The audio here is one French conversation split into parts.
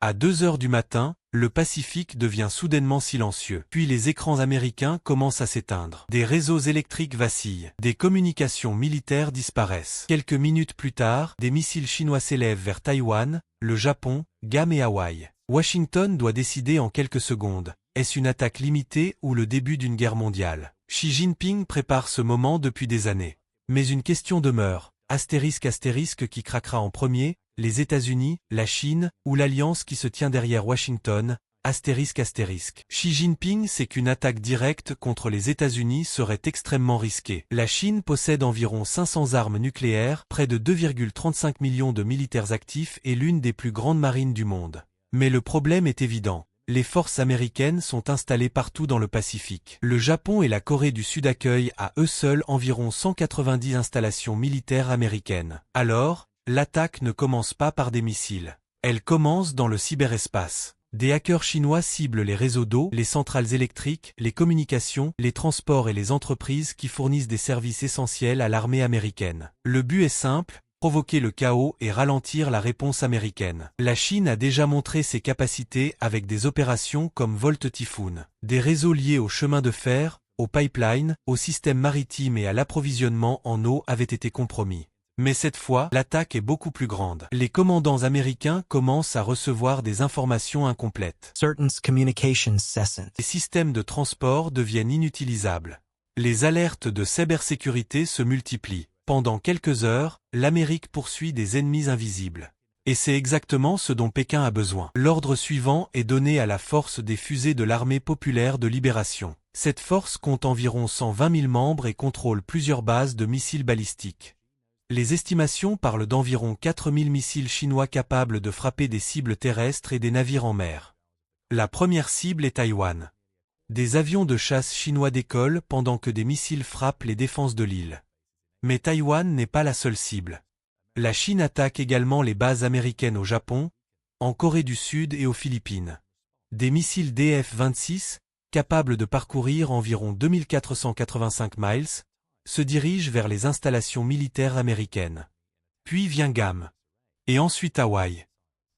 À 2 heures du matin, le Pacifique devient soudainement silencieux. Puis les écrans américains commencent à s'éteindre. Des réseaux électriques vacillent. Des communications militaires disparaissent. Quelques minutes plus tard, des missiles chinois s'élèvent vers Taïwan, le Japon, Guam et Hawaï. Washington doit décider en quelques secondes. Est-ce une attaque limitée ou le début d'une guerre mondiale? Xi Jinping prépare ce moment depuis des années. Mais une question demeure. Astérisque qui craquera en premier, les États-Unis, la Chine, ou l'alliance qui se tient derrière Washington, astérisque. Xi Jinping sait qu'une attaque directe contre les États-Unis serait extrêmement risquée. La Chine possède environ 500 armes nucléaires, près de 2,35 millions de militaires actifs et l'une des plus grandes marines du monde. Mais le problème est évident. Les forces américaines sont installées partout dans le Pacifique. Le Japon et la Corée du Sud accueillent à eux seuls environ 190 installations militaires américaines. Alors, l'attaque ne commence pas par des missiles. Elle commence dans le cyberespace. Des hackers chinois ciblent les réseaux d'eau, les centrales électriques, les communications, les transports et les entreprises qui fournissent des services essentiels à l'armée américaine. Le but est simple. Provoquer le chaos et ralentir la réponse américaine. La Chine a déjà montré ses capacités avec des opérations comme Volt Typhoon. Des réseaux liés aux chemins de fer, aux pipelines, aux systèmes maritimes et à l'approvisionnement en eau avaient été compromis. Mais cette fois, l'attaque est beaucoup plus grande. Les commandants américains commencent à recevoir des informations incomplètes. Les systèmes de transport deviennent inutilisables. Les alertes de cybersécurité se multiplient. Pendant quelques heures, l'Amérique poursuit des ennemis invisibles. Et c'est exactement ce dont Pékin a besoin. L'ordre suivant est donné à la force des fusées de l'Armée populaire de libération. Cette force compte environ 120 000 membres et contrôle plusieurs bases de missiles balistiques. Les estimations parlent d'environ 4 000 missiles chinois capables de frapper des cibles terrestres et des navires en mer. La première cible est Taïwan. Des avions de chasse chinois décollent pendant que des missiles frappent les défenses de l'île. Mais Taïwan n'est pas la seule cible. La Chine attaque également les bases américaines au Japon, en Corée du Sud et aux Philippines. Des missiles DF-26, capables de parcourir environ 2485 miles, se dirigent vers les installations militaires américaines. Puis vient Guam. Et ensuite Hawaï.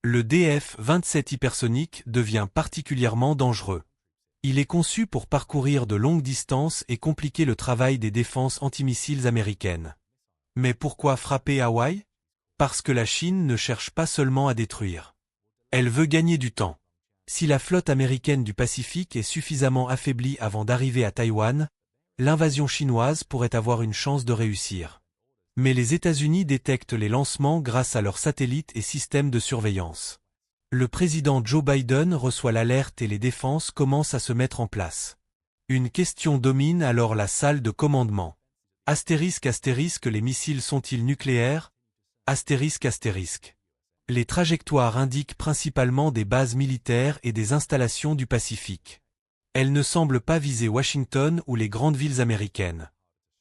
Le DF-27 hypersonique devient particulièrement dangereux. Il est conçu pour parcourir de longues distances et compliquer le travail des défenses antimissiles américaines. Mais pourquoi frapper Hawaï? Parce que la Chine ne cherche pas seulement à détruire. Elle veut gagner du temps. Si la flotte américaine du Pacifique est suffisamment affaiblie avant d'arriver à Taïwan, l'invasion chinoise pourrait avoir une chance de réussir. Mais les États-Unis détectent les lancements grâce à leurs satellites et systèmes de surveillance. Le président Joe Biden reçoit l'alerte et les défenses commencent à se mettre en place. Une question domine alors la salle de commandement. Astérisque, les missiles sont-ils nucléaires? Astérisque. Les trajectoires indiquent principalement des bases militaires et des installations du Pacifique. Elles ne semblent pas viser Washington ou les grandes villes américaines.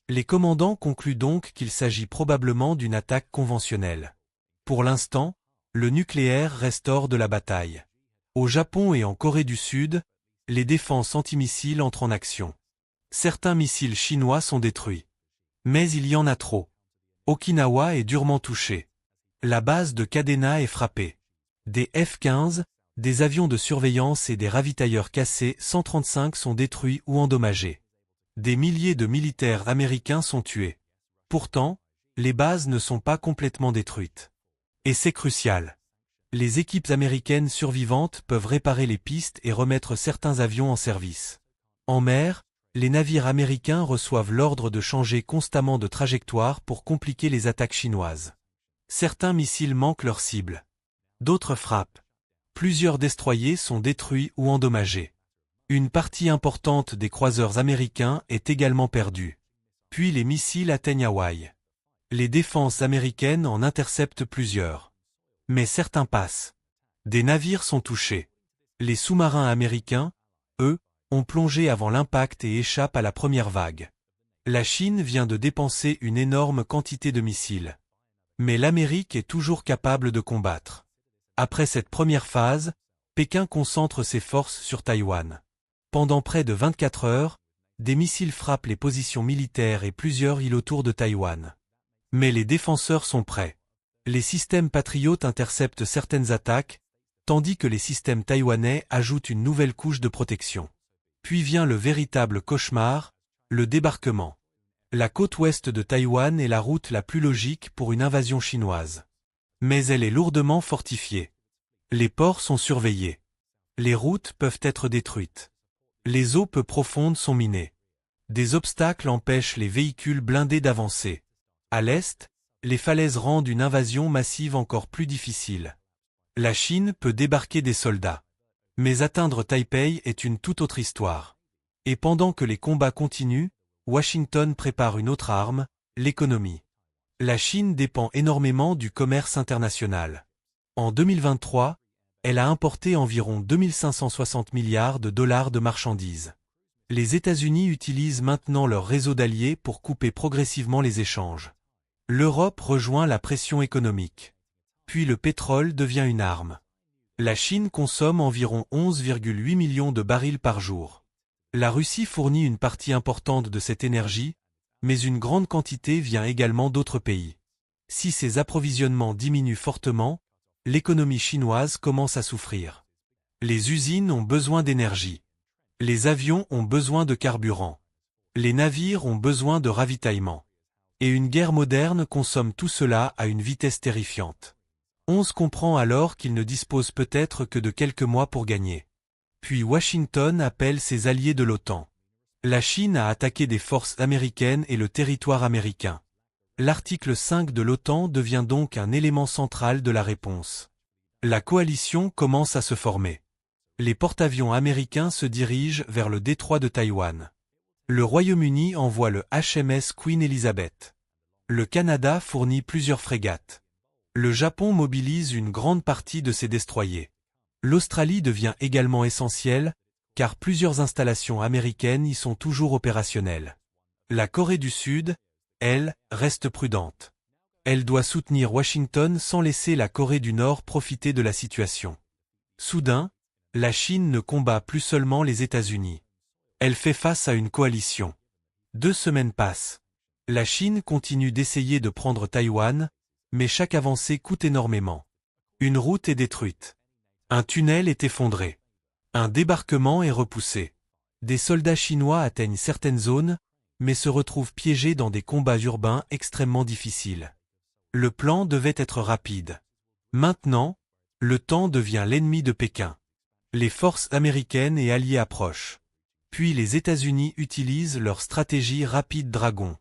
Les commandants concluent donc qu'il s'agit probablement d'une attaque conventionnelle. Pour l'instant, le nucléaire reste hors de la bataille. Au Japon et en Corée du Sud, les défenses antimissiles entrent en action. Certains missiles chinois sont détruits. Mais il y en a trop. Okinawa est durement touchée. La base de Kadena est frappée. Des F-15, des avions de surveillance et des ravitailleurs cassés 135 sont détruits ou endommagés. Des milliers de militaires américains sont tués. Pourtant, les bases ne sont pas complètement détruites. Et c'est crucial. Les équipes américaines survivantes peuvent réparer les pistes et remettre certains avions en service. En mer, les navires américains reçoivent l'ordre de changer constamment de trajectoire pour compliquer les attaques chinoises. Certains missiles manquent leur cible. D'autres frappent. Plusieurs destroyers sont détruits ou endommagés. Une partie importante des croiseurs américains est également perdue. Puis les missiles atteignent Hawaï. Les défenses américaines en interceptent plusieurs. Mais certains passent. Des navires sont touchés. Les sous-marins américains, eux, ont plongé avant l'impact et échappent à la première vague. La Chine vient de dépenser une énorme quantité de missiles. Mais l'Amérique est toujours capable de combattre. Après cette première phase, Pékin concentre ses forces sur Taïwan. Pendant près de 24 heures, des missiles frappent les positions militaires et plusieurs îles autour de Taïwan. Mais les défenseurs sont prêts. Les systèmes patriotes interceptent certaines attaques, tandis que les systèmes taïwanais ajoutent une nouvelle couche de protection. Puis vient le véritable cauchemar, le débarquement. La côte ouest de Taïwan est la route la plus logique pour une invasion chinoise. Mais elle est lourdement fortifiée. Les ports sont surveillés. Les routes peuvent être détruites. Les eaux peu profondes sont minées. Des obstacles empêchent les véhicules blindés d'avancer. À l'est, les falaises rendent une invasion massive encore plus difficile. La Chine peut débarquer des soldats. Mais atteindre Taipei est une toute autre histoire. Et pendant que les combats continuent, Washington prépare une autre arme, l'économie. La Chine dépend énormément du commerce international. En 2023, elle a importé environ 2560 milliards de dollars de marchandises. Les États-Unis utilisent maintenant leur réseau d'alliés pour couper progressivement les échanges. L'Europe rejoint la pression économique. Puis le pétrole devient une arme. La Chine consomme environ 11,8 millions de barils par jour. La Russie fournit une partie importante de cette énergie, mais une grande quantité vient également d'autres pays. Si ces approvisionnements diminuent fortement, l'économie chinoise commence à souffrir. Les usines ont besoin d'énergie. Les avions ont besoin de carburant. Les navires ont besoin de ravitaillement. Et une guerre moderne consomme tout cela à une vitesse terrifiante. On se comprend alors qu'il ne dispose peut-être que de quelques mois pour gagner. Puis Washington appelle ses alliés de l'OTAN. La Chine a attaqué des forces américaines et le territoire américain. L'article 5 de l'OTAN devient donc un élément central de la réponse. La coalition commence à se former. Les porte-avions américains se dirigent vers le détroit de Taïwan. Le Royaume-Uni envoie le HMS Queen Elizabeth. Le Canada fournit plusieurs frégates. Le Japon mobilise une grande partie de ses destroyers. L'Australie devient également essentielle, car plusieurs installations américaines y sont toujours opérationnelles. La Corée du Sud, elle, reste prudente. Elle doit soutenir Washington sans laisser la Corée du Nord profiter de la situation. Soudain, la Chine ne combat plus seulement les États-Unis. Elle fait face à une coalition. 2 semaines passent. La Chine continue d'essayer de prendre Taïwan, mais chaque avancée coûte énormément. Une route est détruite. Un tunnel est effondré. Un débarquement est repoussé. Des soldats chinois atteignent certaines zones, mais se retrouvent piégés dans des combats urbains extrêmement difficiles. Le plan devait être rapide. Maintenant, le temps devient l'ennemi de Pékin. Les forces américaines et alliées approchent. Puis les États-Unis utilisent leur stratégie rapide Dragon.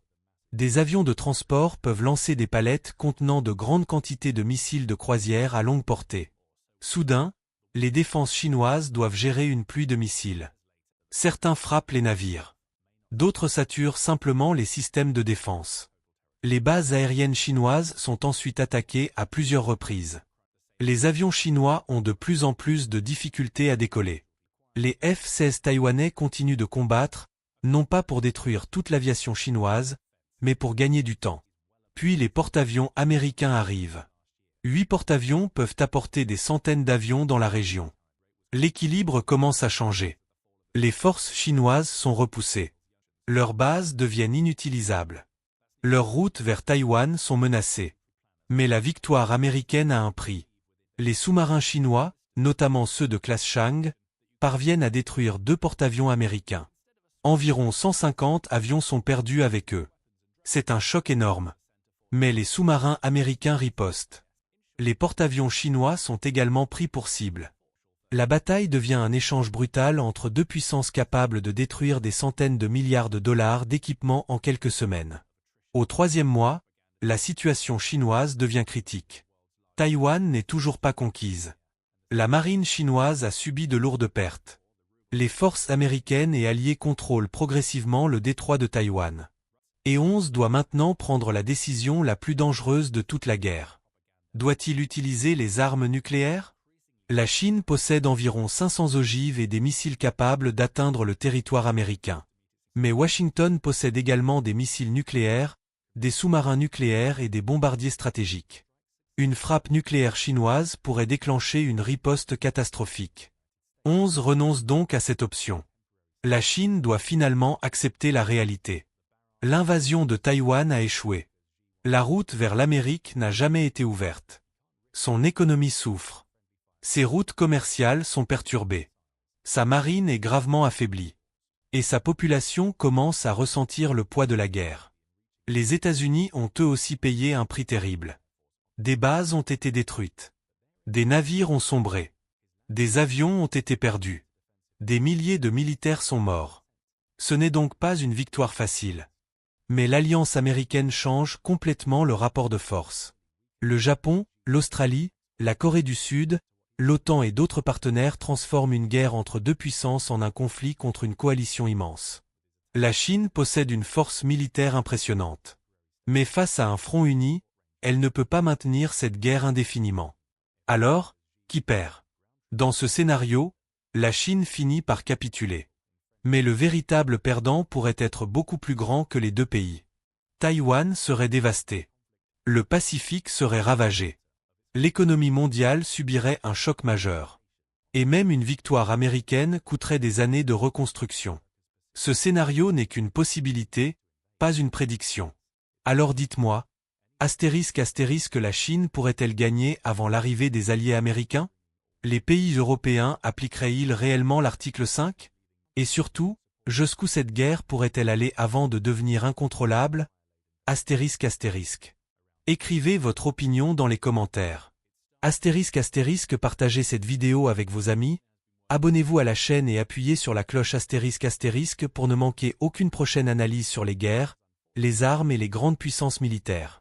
Des avions de transport peuvent lancer des palettes contenant de grandes quantités de missiles de croisière à longue portée. Soudain, les défenses chinoises doivent gérer une pluie de missiles. Certains frappent les navires. D'autres saturent simplement les systèmes de défense. Les bases aériennes chinoises sont ensuite attaquées à plusieurs reprises. Les avions chinois ont de plus en plus de difficultés à décoller. Les F-16 taïwanais continuent de combattre, non pas pour détruire toute l'aviation chinoise, mais pour gagner du temps. Puis les porte-avions américains arrivent. 8 porte-avions peuvent apporter des centaines d'avions dans la région. L'équilibre commence à changer. Les forces chinoises sont repoussées. Leurs bases deviennent inutilisables. Leurs routes vers Taïwan sont menacées. Mais la victoire américaine a un prix. Les sous-marins chinois, notamment ceux de classe Chang, parviennent à détruire 2 porte-avions américains. Environ 150 avions sont perdus avec eux. C'est un choc énorme. Mais les sous-marins américains ripostent. Les porte-avions chinois sont également pris pour cible. La bataille devient un échange brutal entre 2 puissances capables de détruire des centaines de milliards de dollars d'équipements en quelques semaines. Au 3e mois, la situation chinoise devient critique. Taïwan n'est toujours pas conquise. La marine chinoise a subi de lourdes pertes. Les forces américaines et alliées contrôlent progressivement le détroit de Taïwan. Et 11 doit maintenant prendre la décision la plus dangereuse de toute la guerre. Doit-il utiliser les armes nucléaires? La Chine possède environ 500 ogives et des missiles capables d'atteindre le territoire américain. Mais Washington possède également des missiles nucléaires, des sous-marins nucléaires et des bombardiers stratégiques. Une frappe nucléaire chinoise pourrait déclencher une riposte catastrophique. 11 renonce donc à cette option. La Chine doit finalement accepter la réalité. L'invasion de Taïwan a échoué. La route vers l'Amérique n'a jamais été ouverte. Son économie souffre. Ses routes commerciales sont perturbées. Sa marine est gravement affaiblie. Et sa population commence à ressentir le poids de la guerre. Les États-Unis ont eux aussi payé un prix terrible. Des bases ont été détruites. Des navires ont sombré. Des avions ont été perdus. Des milliers de militaires sont morts. Ce n'est donc pas une victoire facile. Mais l'alliance américaine change complètement le rapport de force. Le Japon, l'Australie, la Corée du Sud, l'OTAN et d'autres partenaires transforment une guerre entre deux puissances en un conflit contre une coalition immense. La Chine possède une force militaire impressionnante. Mais face à un front uni, elle ne peut pas maintenir cette guerre indéfiniment. Alors, qui perd? Dans ce scénario, la Chine finit par capituler. Mais le véritable perdant pourrait être beaucoup plus grand que les deux pays. Taïwan serait dévasté. Le Pacifique serait ravagé. L'économie mondiale subirait un choc majeur. Et même une victoire américaine coûterait des années de reconstruction. Ce scénario n'est qu'une possibilité, pas une prédiction. Alors dites-moi, astérisque la Chine pourrait-elle gagner avant l'arrivée des alliés américains? Les pays européens appliqueraient-ils réellement l'article 5? Et surtout, jusqu'où cette guerre pourrait-elle aller avant de devenir incontrôlable? Astérisque. Écrivez votre opinion dans les commentaires. Astérisque, partagez cette vidéo avec vos amis, abonnez-vous à la chaîne et appuyez sur la cloche astérisque pour ne manquer aucune prochaine analyse sur les guerres, les armes et les grandes puissances militaires.